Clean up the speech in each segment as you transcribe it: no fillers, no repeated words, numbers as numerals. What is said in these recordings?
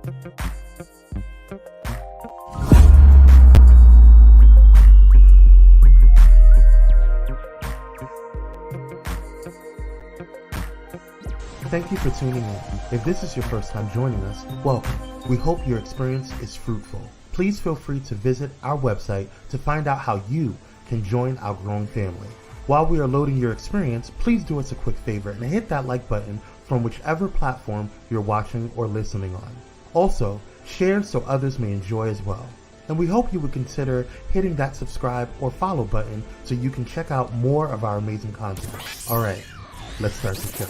Thank you for tuning in. If this is your first time joining us, welcome. We hope your experience is fruitful. Please feel free to visit our website to find out how you can join our growing family. While we are loading your experience, please do us a quick favor and hit that like button from whichever platform you're watching or listening on. Also, share so others may enjoy as well. And we hope you would consider hitting that subscribe or follow button so you can check out more of our amazing content. All right, let's start the show.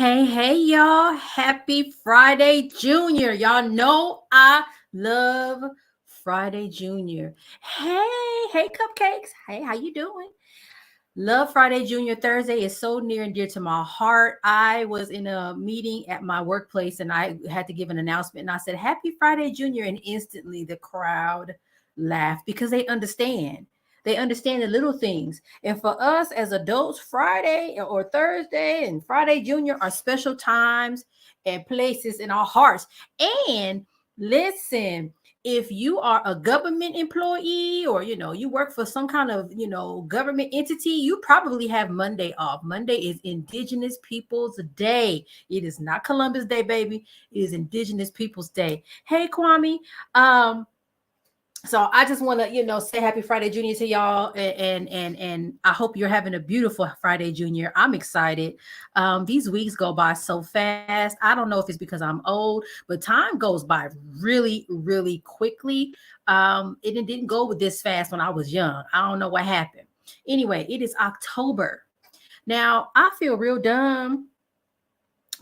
Hey, y'all. Happy Friday, Junior. Y'all know I love Friday, Junior. Hey, cupcakes. Hey, how you doing? Love Friday, Junior. Thursday is so near and dear to my heart. I was in a meeting at my workplace and I had to give an announcement and I said, Happy Friday, Junior. And instantly the crowd laughed because they understand. They understand the little things. And for us as adults, Friday or Thursday and Friday Junior are special times and places in our hearts. And listen, if you are a government employee or, you work for some kind of, government entity, you probably have Monday off. Monday is Indigenous Peoples Day. It is not Columbus Day, baby. It is Indigenous Peoples Day. Hey, Kwame. So I just want to, say Happy Friday, Junior, to y'all, and I hope you're having a beautiful Friday, Junior. I'm excited. These weeks go by so fast. I don't know if it's because I'm old, but time goes by really, really quickly. It didn't go this fast when I was young. I don't know what happened. Anyway, it is October. Now, I feel real dumb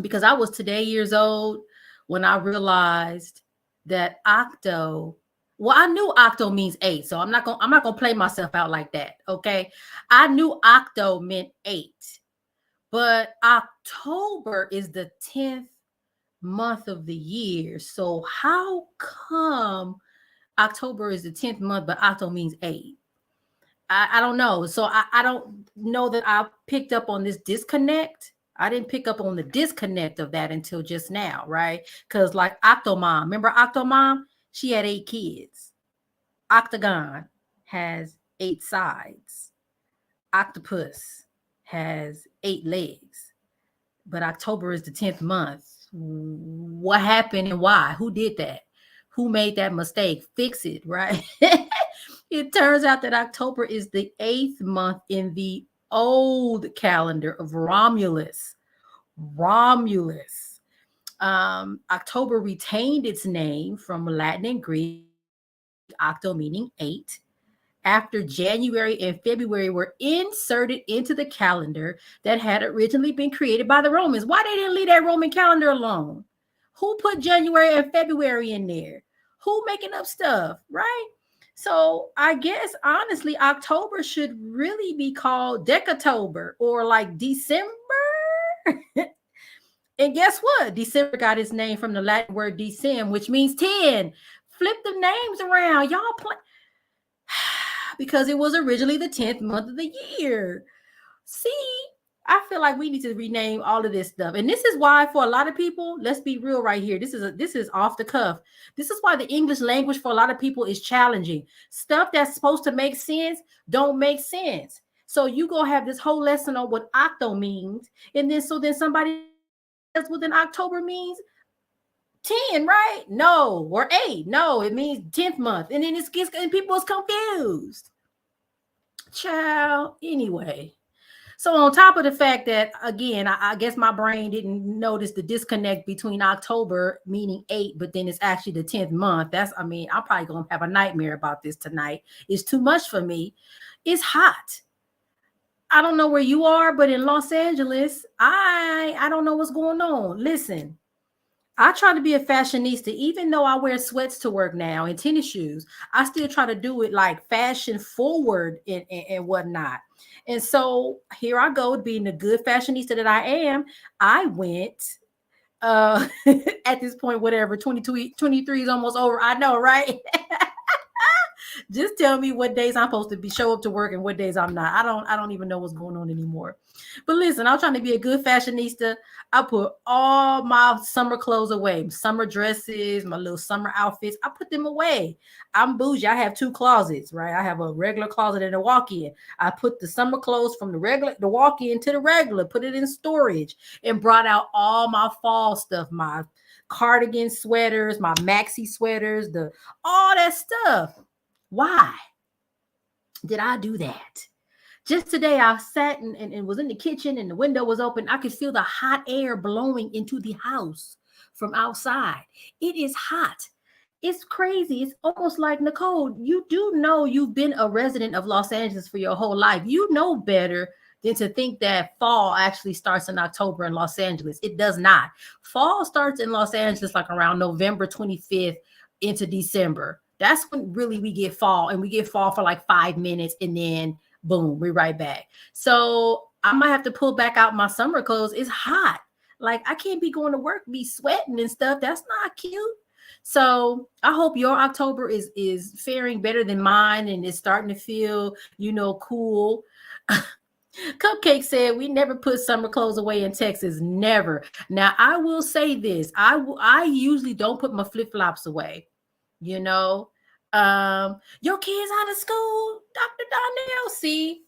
because I was today years old when I realized that well, I knew octo means 8, so I'm not gonna play myself out like that. Okay, I knew octo meant 8, but October is the 10th month of the year. So how come October is the 10th month, but octo means 8? I don't know. So I don't know that I picked up on this disconnect. I didn't pick up on the disconnect of that until just now, right? Because like Octomom, remember Octomom? She had 8 kids. Octagon has 8 sides. Octopus has 8 legs. But October is the 10th month. What happened and why? Who did that? Who made that mistake? Fix it, right? It turns out that October is the 8th month in the old calendar of Romulus. October retained its name from Latin and Greek, octo meaning 8, after January and February were inserted into the calendar that had originally been created by the Romans. Why they didn't leave that Roman calendar alone? Who put January and February in there? Who making up stuff, right? So I guess, honestly, October should really be called Decatober or like December. And guess what? December got its name from the Latin word decem, which means 10. Flip the names around. Y'all play. Because it was originally the 10th month of the year. See, I feel like we need to rename all of this stuff. And this is why for a lot of people, let's be real right here. This is off the cuff. This is why the English language for a lot of people is challenging. Stuff that's supposed to make sense don't make sense. So you go have this whole lesson on what octo means. And then somebody else within October means 10, right? No, or 8. No, it means 10th month. And then and people is confused. Child, anyway. So on top of the fact that, again, I guess my brain didn't notice the disconnect between October, meaning 8, but then it's actually the 10th month. I'm probably going to have a nightmare about this tonight. It's too much for me. It's hot. I don't know where you are, but in Los Angeles, I don't know what's going on. Listen, I try to be a fashionista, even though I wear sweats to work now and tennis shoes. I still try to do it like fashion forward and whatnot. And so here I go, being the good fashionista that I am. I went at this point, whatever, 22, 23 is almost over. I know, right? Just tell me what days I'm supposed to show up to work and what days I'm not. I don't even know what's going on anymore. But listen, I'm trying to be a good fashionista. I put all my summer clothes away, summer dresses, my little summer outfits. I put them away. I'm bougie. I have 2 closets, right? I have a regular closet and a walk-in. I put the summer clothes from the walk-in to the regular, put it in storage, and brought out all my fall stuff, my cardigan sweaters, my maxi sweaters, all that stuff. Why did I do that? Just today, I sat and was in the kitchen and the window was open. I could feel the hot air blowing into the house from outside. It is hot. It's crazy. It's almost like, Nicole, you do know you've been a resident of Los Angeles for your whole life. You know better than to think that fall actually starts in October in Los Angeles. It does not. Fall starts in Los Angeles like around November 25th into December. That's when really we get fall, and we get fall for like 5 minutes, and then boom, we're right back. So I might have to pull back out my summer clothes. It's hot. Like, I can't be going to work, be sweating and stuff. That's not cute. So I hope your October is faring better than mine and is starting to feel, cool. Cupcake said we never put summer clothes away in Texas. Never. Now, I will say this. I usually don't put my flip-flops away. Your kids out of school, Dr. Donnell. See,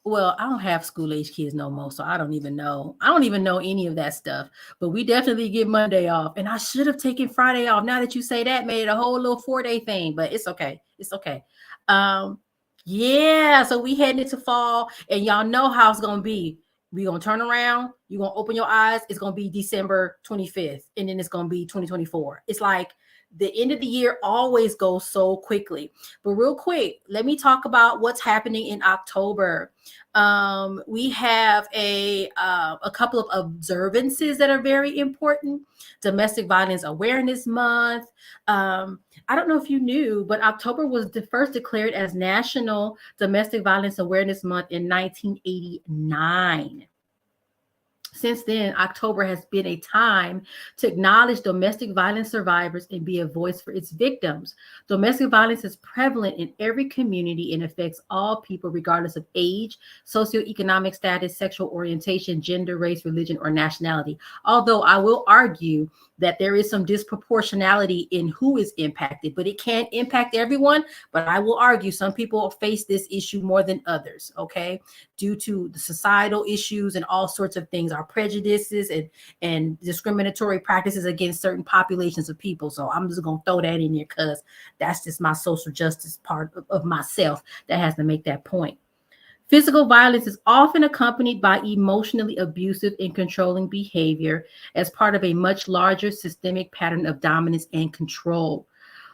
well, I don't have school age kids no more, so I don't even know any of that stuff. But we definitely get Monday off, and I should have taken Friday off. Now that you say that, made it a whole little 4-day thing, but it's okay. Yeah, so we heading into fall, and y'all know how it's gonna be. We're gonna turn around, you're gonna open your eyes, it's gonna be December 25th, and then it's gonna be 2024. It's like the end of the year always goes so quickly. But real quick, let me talk about what's happening in October. We have a couple of observances that are very important. Domestic Violence Awareness Month. I don't know if you knew, but October was first declared as National Domestic Violence Awareness Month in 1989. Since then, October has been a time to acknowledge domestic violence survivors and be a voice for its victims. Domestic violence is prevalent in every community and affects all people, regardless of age, socioeconomic status, sexual orientation, gender, race, religion, or nationality. Although I will argue that there is some disproportionality in who is impacted, but it can't impact everyone. But I will argue some people face this issue more than others, okay? Due to the societal issues and all sorts of things, our prejudices and discriminatory practices against certain populations of people. So I'm just going to throw that in here because that's just my social justice part of myself that has to make that point. Physical violence is often accompanied by emotionally abusive and controlling behavior as part of a much larger systemic pattern of dominance and control.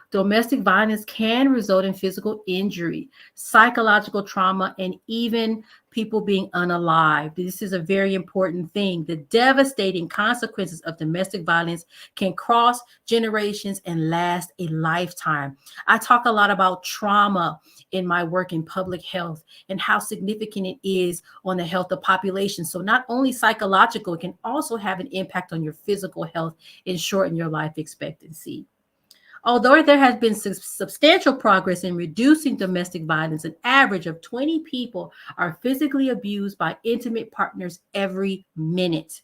Domestic violence can result in physical injury, psychological trauma, and even people being unalived. This is a very important thing. The devastating consequences of domestic violence can cross generations and last a lifetime. I talk a lot about trauma in my work in public health and how significant it is on the health of populations. So not only psychological, it can also have an impact on your physical health and shorten your life expectancy. Although there has been substantial progress in reducing domestic violence, an average of 20 people are physically abused by intimate partners every minute.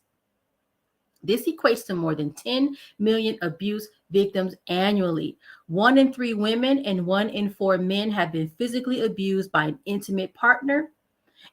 This equates to more than 10 million abuse victims annually. 1 in 3 women and 1 in 4 men have been physically abused by an intimate partner,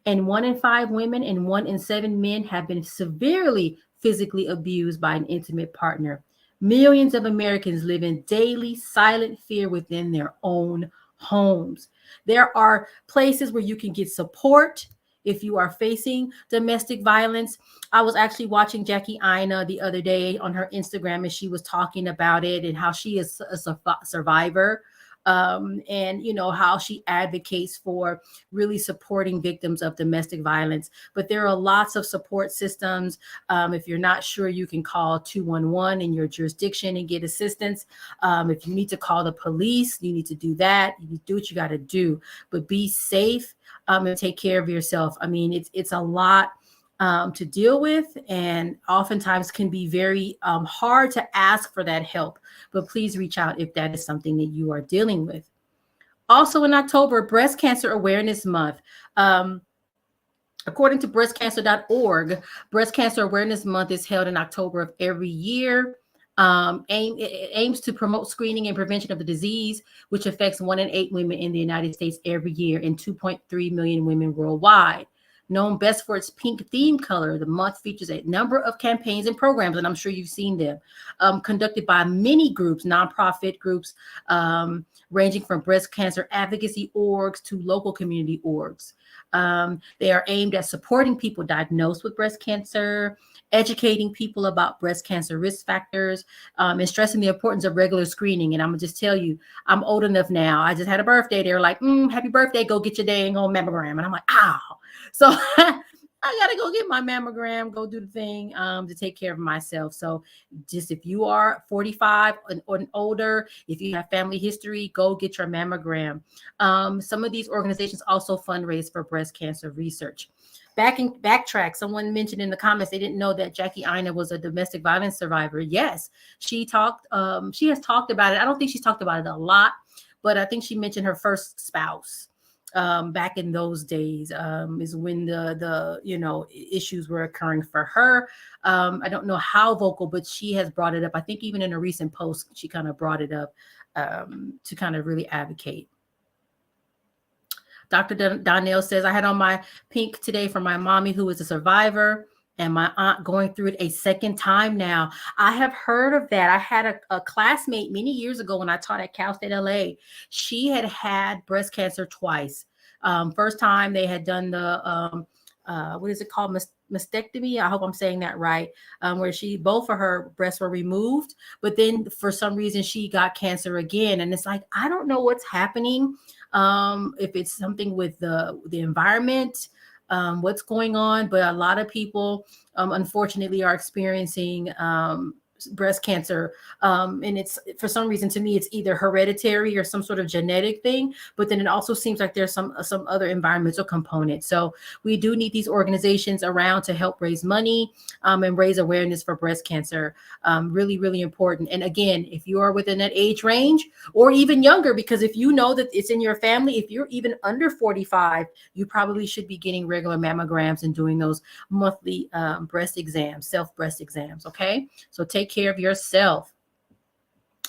and 1 in 5 women and 1 in 7 men have been severely physically abused by an intimate partner. Millions of Americans live in daily silent fear within their own homes. There are places where you can get support if you are facing domestic violence. I was actually watching Jackie Ina the other day on her Instagram, and she was talking about it and how she is a survivor, and how she advocates for really supporting victims of domestic violence. But there are lots of support systems. If you're not sure, you can call 211 in your jurisdiction and get assistance. If you need to call the police, you need to do that. You do what you got to do, but be safe, and take care of yourself. I mean, it's a lot to deal with, and oftentimes can be very hard to ask for that help. But please reach out if that is something that you are dealing with. Also in October, Breast Cancer Awareness Month. According to breastcancer.org, Breast Cancer Awareness Month is held in October of every year. It aims to promote screening and prevention of the disease, which affects 1 in 8 women in the United States every year and 2.3 million women worldwide. Known best for its pink theme color, the month features a number of campaigns and programs, and I'm sure you've seen them, conducted by many groups, nonprofit groups, ranging from breast cancer advocacy orgs to local community orgs. They are aimed at supporting people diagnosed with breast cancer, educating people about breast cancer risk factors, and stressing the importance of regular screening. And I'm gonna just tell you, I'm old enough now. I just had a birthday. They're like, happy birthday, go get your dang old mammogram. And I'm like, ow. So I gotta go get my mammogram, go do the thing to take care of myself. So just if you are 45 or older, if you have family history, go get your mammogram. Some of these organizations also fundraise for breast cancer research. Backtrack. Someone mentioned in the comments they didn't know that Jackie Ina was a domestic violence survivor. Yes, she has talked about it. I don't think she's talked about it a lot, but I think she mentioned her first spouse. Back in those days is when the issues were occurring for her. I don't know how vocal, but she has brought it up. I think even in a recent post, she kind of brought it up to kind of really advocate. Dr. Donnell says, I had on my pink today for my mommy who is a survivor and my aunt going through it a second time now. I have heard of that. I had a classmate many years ago when I taught at Cal State LA. She had breast cancer twice. First time they had done the, what is it called? Mastectomy. I hope I'm saying that right. Where both of her breasts were removed, but then for some reason she got cancer again. And it's like, I don't know what's happening. If it's something with the environment, what's going on, but a lot of people, unfortunately, are experiencing breast cancer, and it's, for some reason, to me, it's either hereditary or some sort of genetic thing, but then it also seems like there's some other environmental component. So we do need these organizations around to help raise money and raise awareness for breast cancer. Really, really important. And again, if you are within that age range or even younger, because if you know that it's in your family, if you're even under 45, you probably should be getting regular mammograms and doing those monthly breast exams, self-breast exams. Okay, so take care of yourself.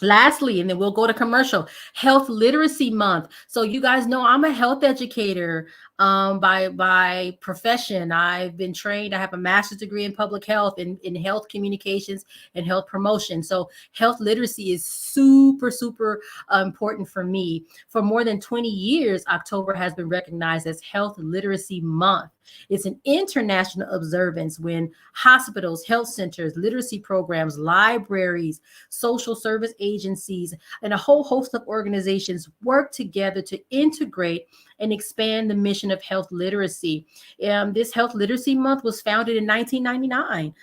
Lastly, and then we'll go to commercial, Health Literacy Month. So you guys know I'm a health educator by profession. I've been trained. I have a master's degree in public health, in health communications and health promotion. So health literacy is super, super important for me. For more than 20 years, October has been recognized as Health Literacy Month. It's an international observance when hospitals, health centers, literacy programs, libraries, social service agencies, and a whole host of organizations work together to integrate and expand the mission of health literacy. This Health Literacy Month was founded in 1999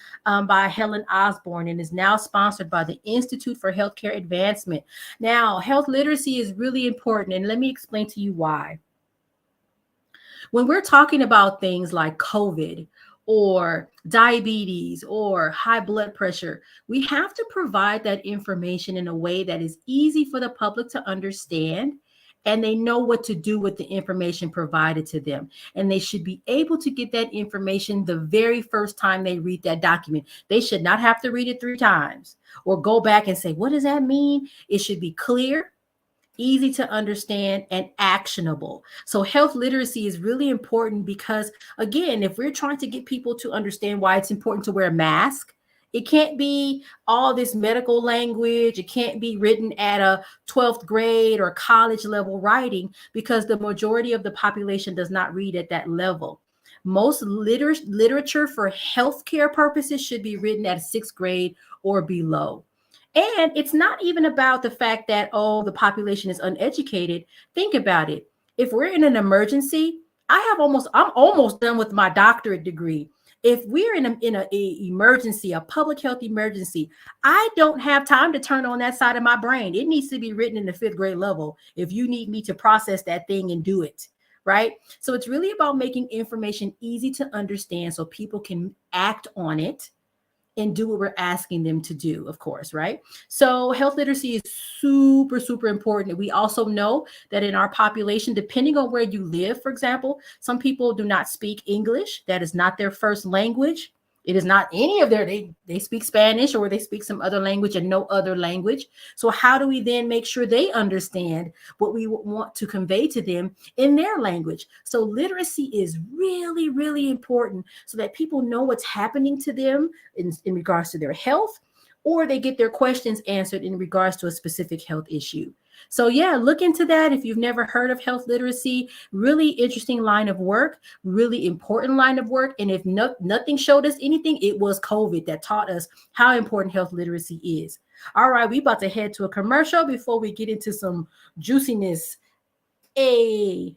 by Helen Osborne and is now sponsored by the Institute for Healthcare Advancement. Now, health literacy is really important, and let me explain to you why. When we're talking about things like COVID or diabetes or high blood pressure, we have to provide that information in a way that is easy for the public to understand, and they know what to do with the information provided to them. And they should be able to get that information the very first time they read that document. They should not have to read it 3 times or go back and say, what does that mean? It should be clear, easy to understand, and actionable. So health literacy is really important because, again, if we're trying to get people to understand why it's important to wear a mask, It can't be all this medical language. It can't be written at a 12th grade or college level writing, because the majority of the population does not read at that level. Most literature for healthcare purposes should be written at 6th grade or below. And it's not even about the fact that, oh, the population is uneducated. Think about it. If we're in an emergency, I'm almost done with my doctorate degree. If we're in a emergency, a public health emergency, I don't have time to turn on that side of my brain. It needs to be written in the 5th grade level if you need me to process that thing and do it. Right. So it's really about making information easy to understand so people can act on it and do what we're asking them to do, of course, right? So health literacy is super, super important. We also know that in our population, depending on where you live, for example, some people do not speak English. That is not their first language. It is not any of they speak Spanish, or they speak some other language and no other language. So how do we then make sure they understand what we want to convey to them in their language? So literacy is really, really important so that people know what's happening to them in regards to their health, or they get their questions answered in regards to a specific health issue. So yeah, look into that if you've never heard of health literacy. Really interesting line of work, really important line of work. And if nothing showed us anything, it was COVID that taught us how important health literacy is. All right, we about to head to a commercial before we get into some juiciness. Hey.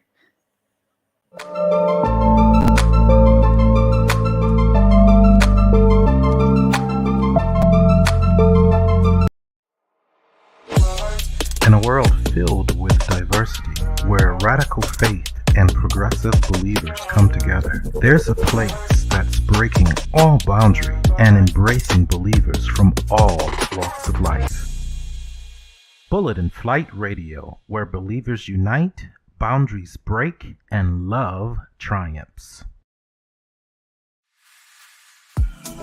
In a world filled with diversity, where radical faith and progressive believers come together, there's a place that's breaking all boundaries and embracing believers from all walks of life. Bullet and Flight Radio, where believers unite, boundaries break, and love triumphs.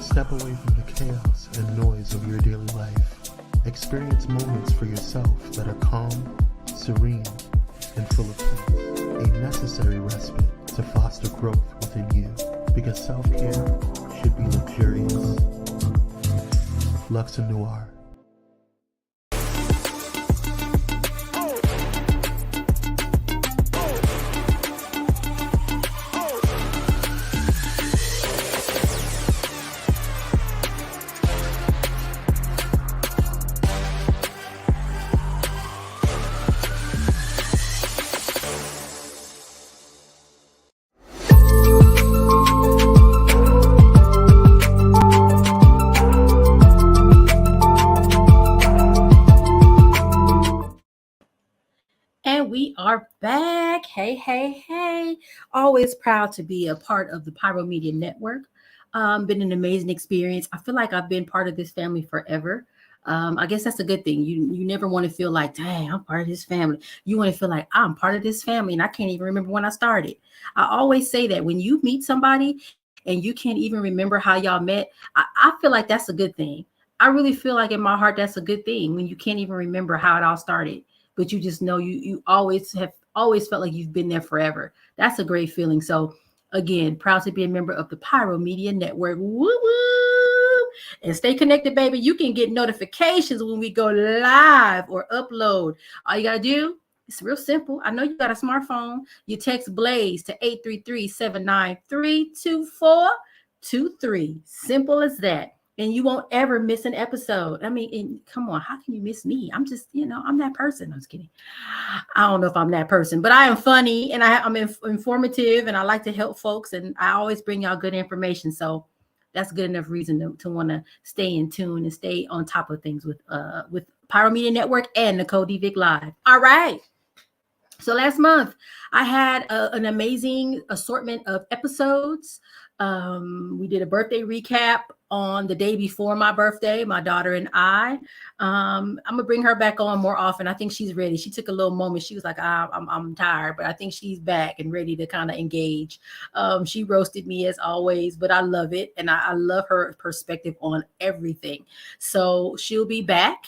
Step away from the chaos and noise of your daily life. Experience moments for yourself that are calm, serene, and full of peace. A necessary respite to foster growth within you, because self-care should be luxurious. Lux and Noir. We are back. Hey, hey, hey. Always proud to be a part of the Pyro Media Network. Been an amazing experience. I feel like I've been part of this family forever. I guess that's a good thing. You never want to feel like, dang, I'm part of this family. You want to feel like I'm part of this family and I can't even remember when I started. I always say that when you meet somebody and you can't even remember how y'all met, I feel like that's a good thing. I really feel like in my heart, that's a good thing when you can't even remember how it all started. But you just know you always felt like you've been there forever. That's a great feeling. So again, proud to be a member of the Pyro Media Network. Woo woo! And stay connected, baby. You can get notifications when we go live or upload. All you gotta do, it's real simple. I know you got a smartphone. You text Blaze to 833-793-2423. Simple as that. And you won't ever miss an episode. I mean, come on, how can you miss me? I'm just, I'm that person. I'm just kidding. I don't know if I'm that person, but I am funny and I'm informative and I like to help folks. And I always bring y'all good information. So that's good enough reason to want to stay in tune and stay on top of things with Pyro Media Network and Nicole Vick Live. All right. So last month I had an amazing assortment of episodes. We did a birthday recap on the day before my birthday, my daughter and I. I'm gonna bring her back on more often. I think she's ready. She took a little moment. She was like, I'm tired, but I think she's back and ready to kind of engage. She roasted me as always, but I love it. And I love her perspective on everything. So she'll be back.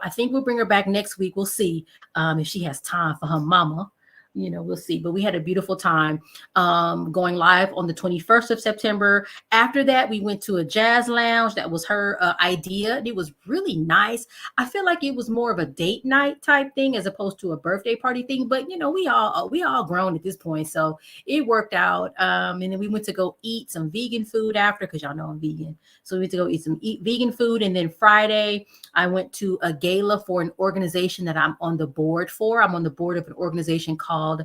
I think we'll bring her back next week. We'll see if she has time for her mama. we'll see. But we had a beautiful time going live on the 21st of September. After that, we went to a jazz lounge. That was her idea. It was really nice. I feel like it was more of a date night type thing as opposed to a birthday party thing. But we all grown at this point, so it worked out. And then we went to go eat some vegan food after, because y'all know I'm vegan. So we went to go eat vegan food. And then Friday, I went to a gala for an organization that I'm on the board for. I'm on the board of an organization called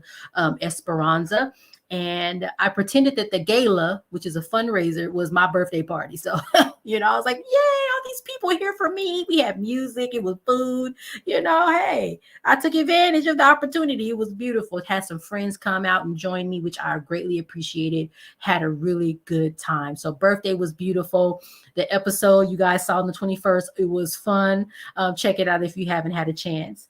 Esperanza. And I pretended that the gala, which is a fundraiser, was my birthday party. So, I was like, yay, all these people are here for me. We had music, it was food, hey, I took advantage of the opportunity. It was beautiful. It had some friends come out and join me, which I greatly appreciated. Had a really good time. So birthday was beautiful. The episode you guys saw on the 21st, it was fun. Check it out if you haven't had a chance.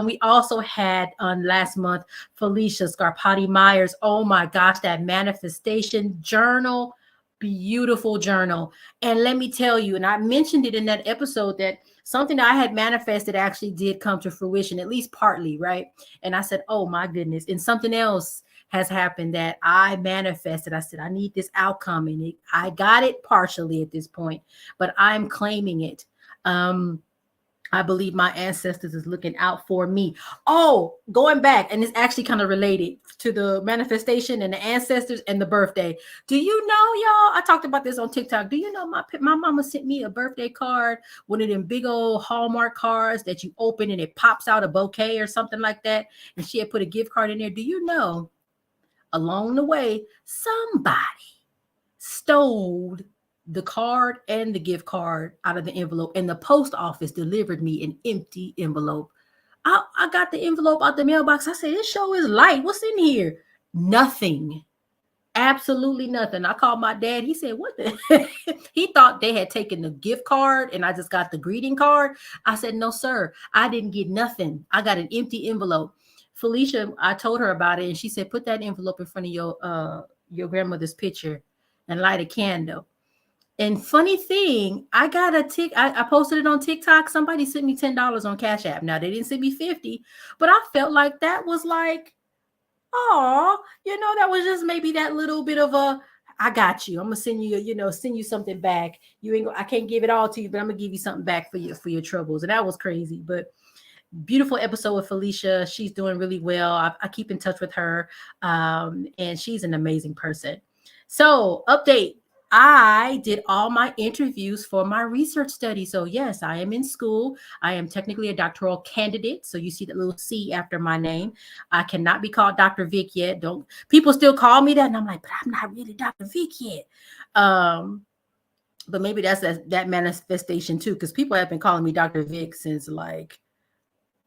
We also had on last month, Felicia Scarpati Myers. Oh my gosh, that manifestation journal, beautiful journal. And let me tell you, and I mentioned it in that episode, that something that I had manifested actually did come to fruition, at least partly, right? And I said, oh my goodness. And something else has happened that I manifested. I said, I need this outcome. And I got it partially at this point, but I'm claiming it. I believe my ancestors is looking out for me. Oh, going back, and it's actually kind of related to the manifestation and the ancestors and the birthday. Do you know, y'all? I talked about this on TikTok. Do you know my mama sent me a birthday card, one of them big old Hallmark cards that you open and it pops out a bouquet or something like that? And she had put a gift card in there. Do you know, along the way, somebody stole the card and the gift card out of the envelope, and the post office delivered me an empty envelope. I got the envelope out the mailbox. I said, this show is light. What's in here? Nothing. Absolutely nothing. I called my dad. He said, what the? He thought they had taken the gift card and I just got the greeting card. I said, no, sir. I didn't get nothing. I got an empty envelope. Felicia, I told her about it, and she said, put that envelope in front of your grandmother's picture and light a candle. And funny thing, I got I posted it on TikTok. Somebody sent me $10 on Cash App. Now they didn't send me 50, but I felt like that was like, oh, that was just maybe that little bit of I got you. I'm gonna send you, send you something back. I can't give it all to you, but I'm gonna give you something back for your troubles. And that was crazy, but beautiful episode with Felicia. She's doing really well. I keep in touch with her, and she's an amazing person. So update. I did all my interviews for my research study. So yes, I am in school. I am technically a doctoral candidate. So you see that little C after my name. I cannot be called Dr. Vick yet. Don't people still call me that? And I'm like, but I'm not really Dr. Vick yet. But maybe that's that manifestation too, because people have been calling me Dr. Vick since like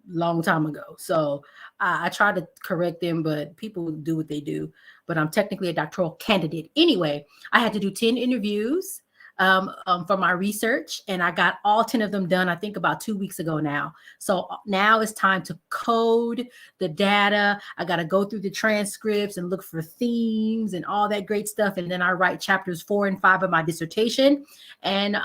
long time ago. So I try to correct them, but people do what they do. But I'm technically a doctoral candidate. Anyway, I had to do 10 interviews for my research, and I got all 10 of them done, I think about 2 weeks ago now. So now it's time to code the data. I got to go through the transcripts and look for themes and all that great stuff. And then I write chapters 4 and 5 of my dissertation. And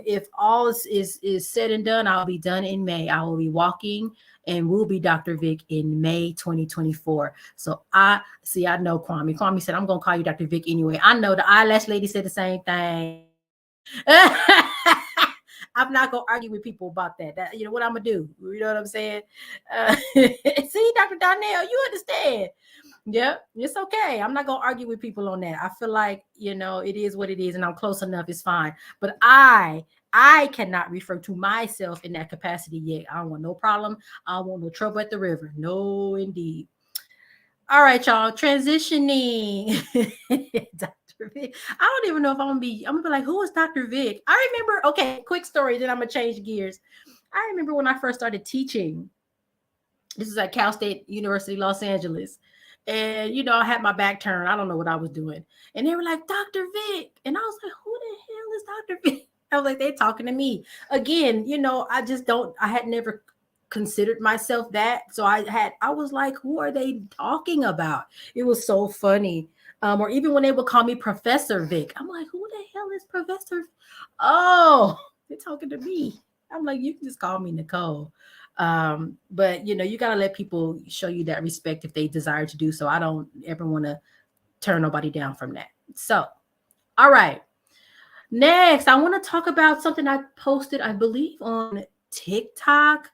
if all is said and done, I'll be done in May. I will be walking and will be Dr. Vick in May 2024. So I know Kwame. Kwame said, I'm going to call you Dr. Vick anyway. I know the eyelash lady said the same thing. I'm not going to argue with people about that. You know what I'm going to do? You know what I'm saying? See, Dr. Donnell, you understand. Yep, it's okay. I'm not going to argue with people on that. I feel like, it is what it is, and I'm close enough. It's fine. But I cannot refer to myself in that capacity yet. I don't want no problem. I don't want no trouble at the river. No, indeed. All right, y'all. Transitioning. Dr. Vick. I don't even know if I'm gonna be like, who is Dr. Vick? I remember, okay, quick story, then I'm gonna change gears. I remember when I first started teaching. This is at Cal State University, Los Angeles. And, I had my back turned. I don't know what I was doing. And they were like, Dr. Vick. And I was like, who the hell is Dr. Vick? I was like, they're talking to me. Again, I had never considered myself that. So I was like, who are they talking about? It was so funny. Or even when they would call me Professor Vick, I'm like, who the hell is Professor? Oh, they're talking to me. I'm like, you can just call me Nicole. But you got to let people show you that respect if they desire to do so. I don't ever want to turn nobody down from that. So, all right. Next, I want to talk about something I posted, I believe, on TikTok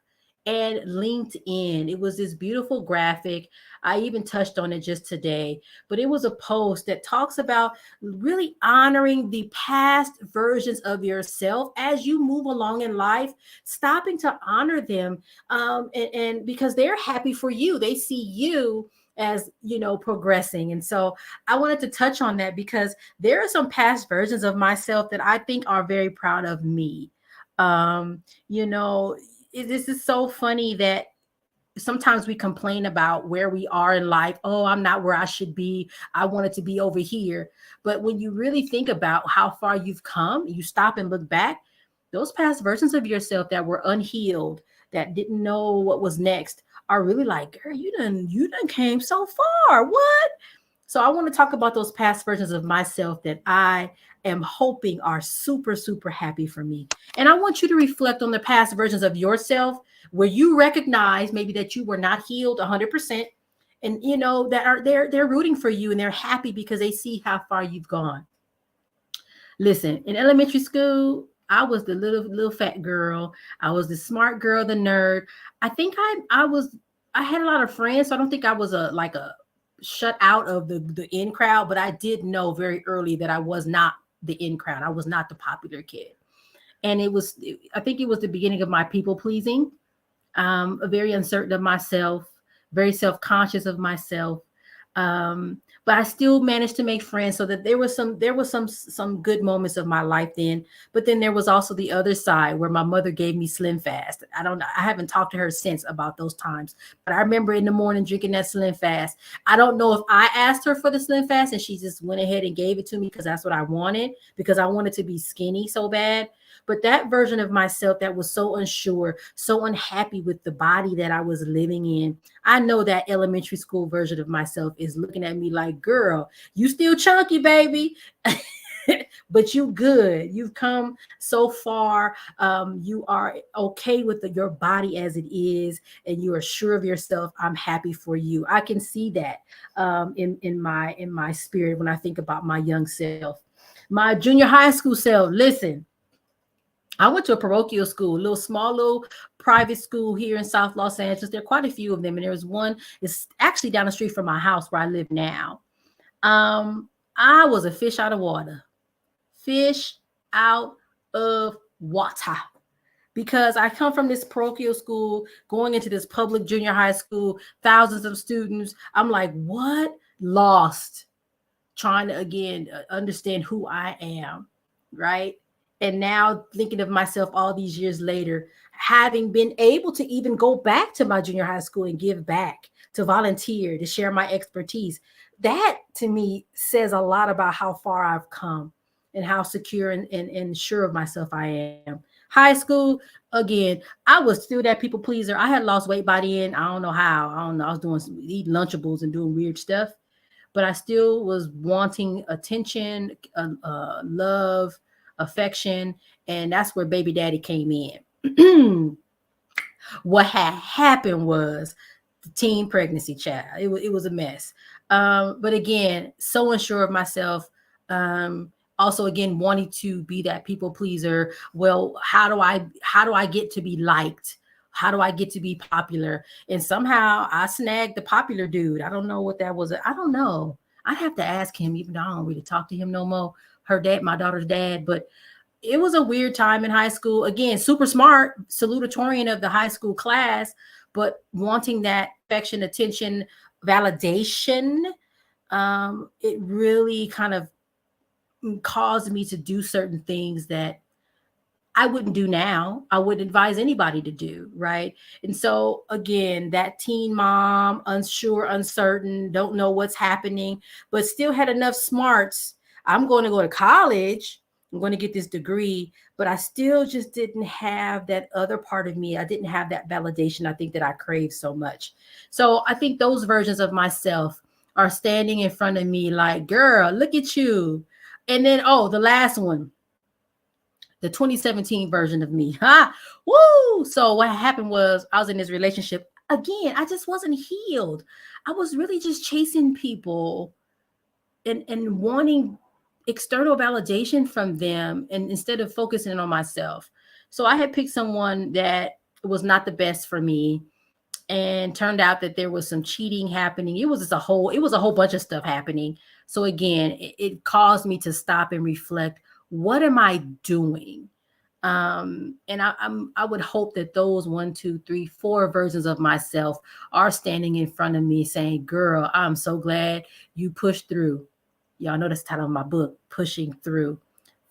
and LinkedIn. It was this beautiful graphic. I even touched on it just today, but it was a post that talks about really honoring the past versions of yourself as you move along in life, stopping to honor them, and because they're happy for you, they see you as progressing. And so I wanted to touch on that because there are some past versions of myself that I think are very proud of me. You know, this is so funny that sometimes we complain about where we are in life. Oh, I'm not where I should be. I wanted to be over here. But when you really think about how far you've come, you stop and look back, those past versions of yourself that were unhealed, that didn't know what was next, are really like, girl, you done came so far. What? So I want to talk about those past versions of myself that I am hoping are super, super happy for me. And I want you to reflect on the past versions of yourself where you recognize maybe that you were not healed 100%, and that are they're rooting for you and they're happy because they see how far you've gone. Listen, in elementary school, I was the little fat girl. I was the smart girl, the nerd. I think I had a lot of friends, so I don't think I was a shut out of the in crowd, but I did know very early that I was not the in crowd. I was not the popular kid. And I think it was the beginning of my people pleasing, very uncertain of myself, very self-conscious of myself. But I still managed to make friends, so that there was some good moments of my life then. But then there was also the other side where my mother gave me Slim Fast. I don't know. I haven't talked to her since about those times, but I remember in the morning drinking that Slim Fast. I don't know if I asked her for the Slim Fast and she just went ahead and gave it to me because that's what I wanted, because I wanted to be skinny so bad. But that version of myself that was so unsure, so unhappy with the body that I was living in, I know that elementary school version of myself is looking at me like, girl, you still chunky, baby. But you good. You've come so far. You are okay with your body as it is, and you are sure of yourself. I'm happy for you. I can see that in my spirit when I think about my young self. My junior high school self, listen, I went to a parochial school, little private school here in South Los Angeles. There are quite a few of them, and there was one. It's actually down the street from my house where I live now. I was a fish out of water. Fish out of water. Because I come from this parochial school, going into this public junior high school, thousands of students. I'm like, what? Lost. Trying to, again, understand who I am, right? And now thinking of myself all these years later, having been able to even go back to my junior high school and give back, to volunteer, to share my expertise, that to me says a lot about how far I've come and how secure and sure of myself I am. High school, again, I was still that people pleaser. I had lost weight by the end. I don't know how. I don't know. I was eating Lunchables and doing weird stuff, but I still was wanting attention, love, affection, and that's where baby daddy came in. What had happened was the teen pregnancy child. It was a mess. But again, so unsure of myself. Also, again, wanting to be that people pleaser. Well, how do I get to be liked? How do I get to be popular? And somehow I snagged the popular dude. I don't know what that was. I don't know. I'd have to ask him, even though I don't really talk to him no more. Her dad, my daughter's dad. But it was a weird time in high school. Again, super smart, salutatorian of the high school class, but wanting that affection, attention, validation. It really kind of caused me to do certain things that I wouldn't do now. I wouldn't advise anybody to do, right? And so again, that teen mom, unsure, uncertain, don't know what's happening, but still had enough smarts. I'm going to go to college. I'm going to get this degree, but I still just didn't have that other part of me. I didn't have that validation, I think, that I crave so much. So I think those versions of myself are standing in front of me like, girl, look at you. And then, oh, the last one. the 2017 version of me. Ha! Woo! So what happened was I was in this relationship. Again, I just wasn't healed. I was really just chasing people and wanting external validation from them, and instead of focusing on myself. So I had picked someone that was not the best for me, and turned out that there was some cheating happening. It was a whole bunch of stuff happening. So again, it caused me to stop and reflect, what am I doing? And I would hope that those 1, 2, 3, 4 versions of myself are standing in front of me saying, girl, I'm so glad you pushed through. Y'all know that's the title of my book, Pushing Through,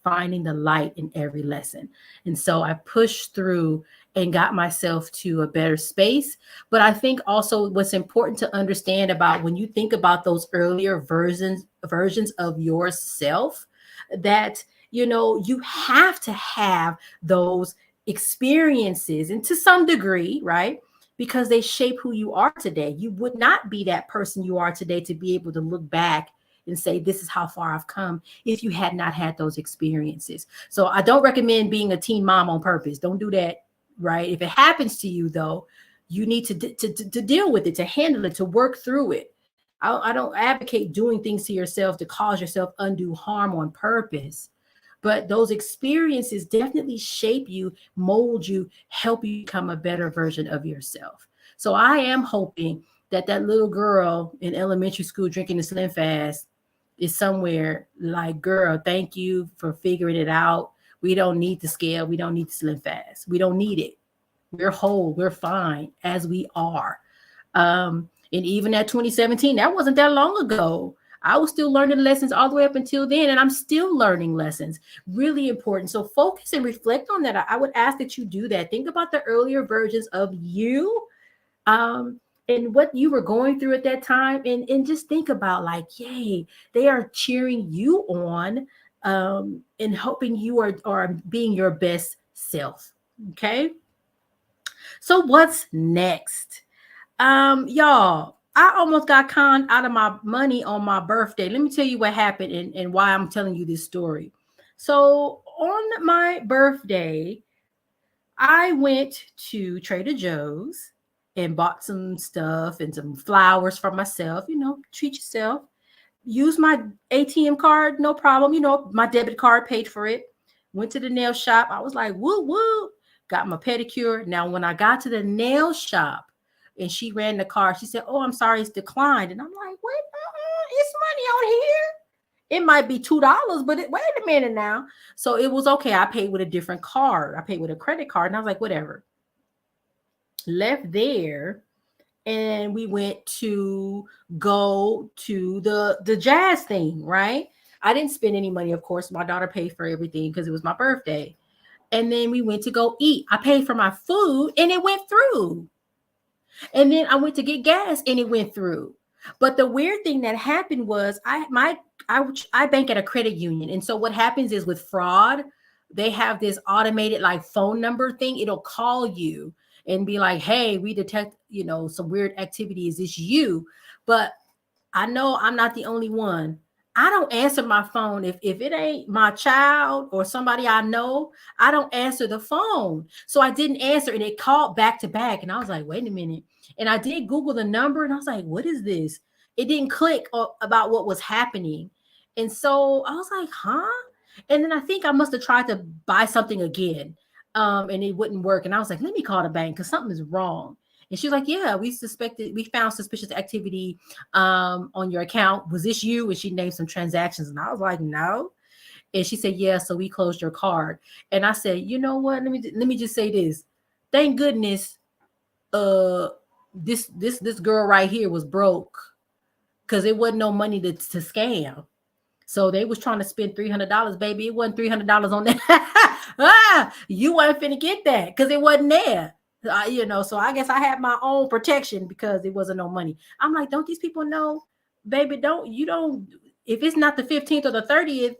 finding the light in every lesson. And so I pushed through and got myself to a better space. But I think also what's important to understand about when you think about those earlier versions of yourself, that you have to have those experiences, and to some degree, right? Because they shape who you are today. You would not be that person you are today to be able to look back and say, this is how far I've come, if you had not had those experiences. So I don't recommend being a teen mom on purpose. Don't do that, right? If it happens to you, though, you need to deal with it, to handle it, to work through it. I don't advocate doing things to yourself to cause yourself undue harm on purpose. But those experiences definitely shape you, mold you, help you become a better version of yourself. So I am hoping that that little girl in elementary school drinking the Slim Fast is somewhere like, girl, thank you for figuring it out. We don't need the scale. We don't need the Slim Fast. We don't need it. We're whole. We're fine as we are. And even at 2017, that wasn't that long ago. I was still learning lessons all the way up until then, and I'm still learning lessons. Really important. So focus and reflect on that. I would ask that you do that. Think about the earlier versions of you, and what you were going through at that time, and just think about, like, yay, they are cheering you on, and hoping you are being your best self. Okay. So what's next? Y'all, I almost got conned out of my money on my birthday. Let me tell you what happened, and why I'm telling you this story. So on my birthday, I went to Trader Joe's and bought some stuff and some flowers for myself. Treat yourself. Use my ATM card, no problem. My debit card paid for it. Went to the nail shop. I was like, woo, woo. Got my pedicure. Now, when I got to the nail shop, and she ran the card, she said, oh, I'm sorry, it's declined. And I'm like, what? It's money on here. It might be $2, but wait a minute now. So it was okay. I paid with a different card. I paid with a credit card. And I was like, whatever. Left there. And we went to go to the jazz thing, right? I didn't spend any money, of course. My daughter paid for everything because it was my birthday. And then we went to go eat. I paid for my food and it went through. And then I went to get gas and it went through. But the weird thing that happened was I bank at a credit union. And so what happens is, with fraud, they have this automated like phone number thing. It'll call you and be like, hey, we detect, some weird activity. Is this you? But I know I'm not the only one. I don't answer my phone. If it ain't my child or somebody I know, I don't answer the phone. So I didn't answer, and it called back to back. And I was like, wait a minute. And I did Google the number, and I was like, what is this? It didn't click about what was happening. And so I was like, huh? And then I think I must have tried to buy something again, and it wouldn't work. And I was like, let me call the bank because something is wrong. And she was like, yeah, we found suspicious activity on your account. Was this you? And she named some transactions. And I was like, no. And she said, yeah, so we closed your card. And I said, you know what? Let me just say this. Thank goodness this girl right here was broke, because it wasn't no money to scam. So they was trying to spend $300, baby. It wasn't $300 on that. You wasn't finna get that because it wasn't there. So I guess I had my own protection because it wasn't no money. I'm like, don't these people know, baby? If it's not the 15th or the 30th,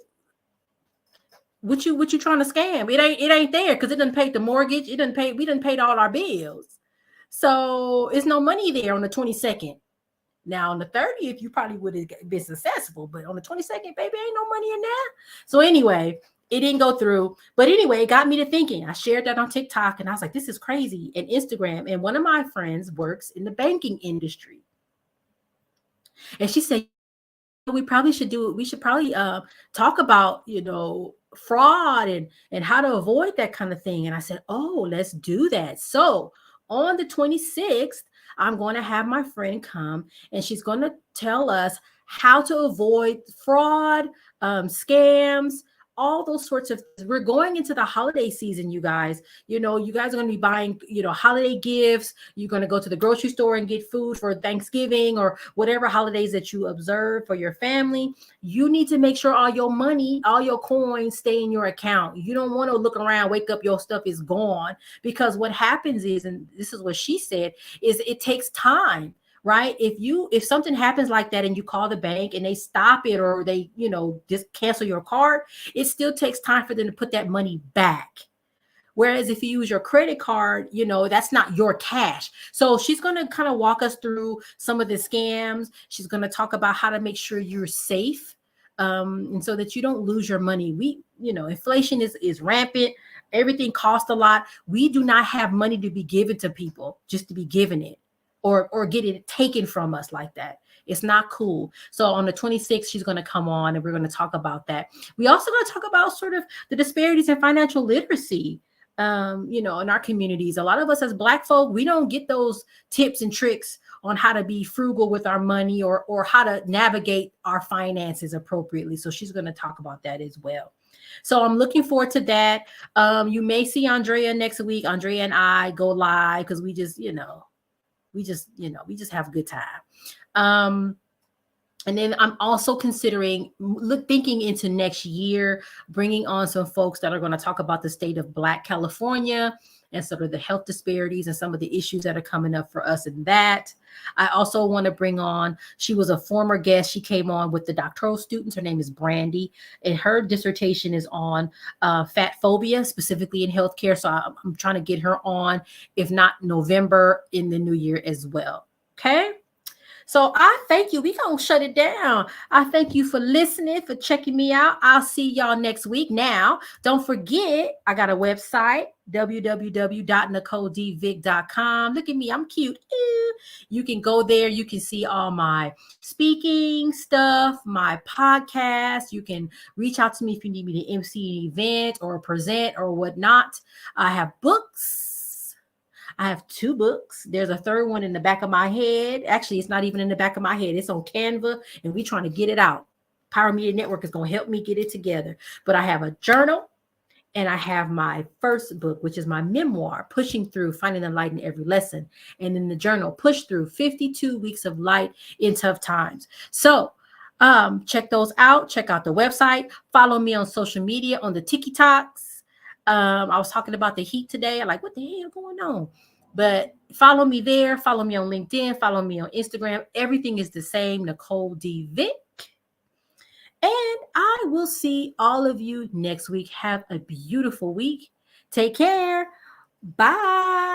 what you trying to scam? It ain't there because it didn't pay the mortgage. We didn't pay all our bills. So it's no money there on the 22nd. Now on the 30th, you probably would have been successful, but on the 22nd, baby, ain't no money in there. So anyway, it didn't go through. But anyway, it got me to thinking. I shared that on TikTok and I was like, this is crazy. And Instagram. And one of my friends works in the banking industry. And she said, we should probably talk about, fraud and how to avoid that kind of thing. And I said, oh, let's do that. So on the 26th, I'm going to have my friend come and she's going to tell us how to avoid fraud, scams, all those sorts of things. We're going into the holiday season, you guys. You guys are going to be buying, holiday gifts. You're going to go to the grocery store and get food for Thanksgiving or whatever holidays that you observe for your family. You need to make sure all your money, all your coins stay in your account. You don't want to look around, wake up, your stuff is gone, because what happens is, and this is what she said, is it takes time. Right? If something happens like that and you call the bank and they stop it or they, just cancel your card, it still takes time for them to put that money back. Whereas if you use your credit card, that's not your cash. So she's going to kind of walk us through some of the scams. She's going to talk about how to make sure you're safe, and so that you don't lose your money. Inflation is rampant. Everything costs a lot. We do not have money to be given to people just to be given it. Or get it taken from us like that. It's not cool. So on the 26th, she's going to come on and we're going to talk about that. We also going to talk about sort of the disparities in financial literacy, in our communities. A lot of us as Black folk, we don't get those tips and tricks on how to be frugal with our money or how to navigate our finances appropriately. So she's going to talk about that as well. So I'm looking forward to that. You may see Andrea next week. Andrea and I go live because we just have a good time. And then I'm also considering thinking into next year, bringing on some folks that are going to talk about the state of Black California and sort of the health disparities and some of the issues that are coming up for us in that. I also want to bring on, she was a former guest. She came on with the doctoral students. Her name is Brandy, and her dissertation is on fat phobia, specifically in healthcare. So I'm trying to get her on, if not November, in the new year as well. Okay. So I thank you. We're going to shut it down. I thank you for listening, for checking me out. I'll see y'all next week. Now, don't forget, I got a website, www.NicoleDVick.com. Look at me. I'm cute. You can go there. You can see all my speaking stuff, my podcast. You can reach out to me if you need me to MC an event or present or whatnot. I have books. I have 2 books. There's a third one in the back of my head. Actually, it's not even in the back of my head. It's on Canva, and we're trying to get it out. Power Media Network is going to help me get it together. But I have a journal, and I have my first book, which is my memoir, Pushing Through, Finding the Light in Every Lesson. And in the journal, Push Through, 52 Weeks of Light in Tough Times. So check those out. Check out the website. Follow me on social media on the TikToks. I was talking about the heat today. I'm like, what the hell going on? But follow me there. Follow me on LinkedIn. Follow me on Instagram. Everything is the same, Nicole D. Vick. And I will see all of you next week. Have a beautiful week. Take care. Bye.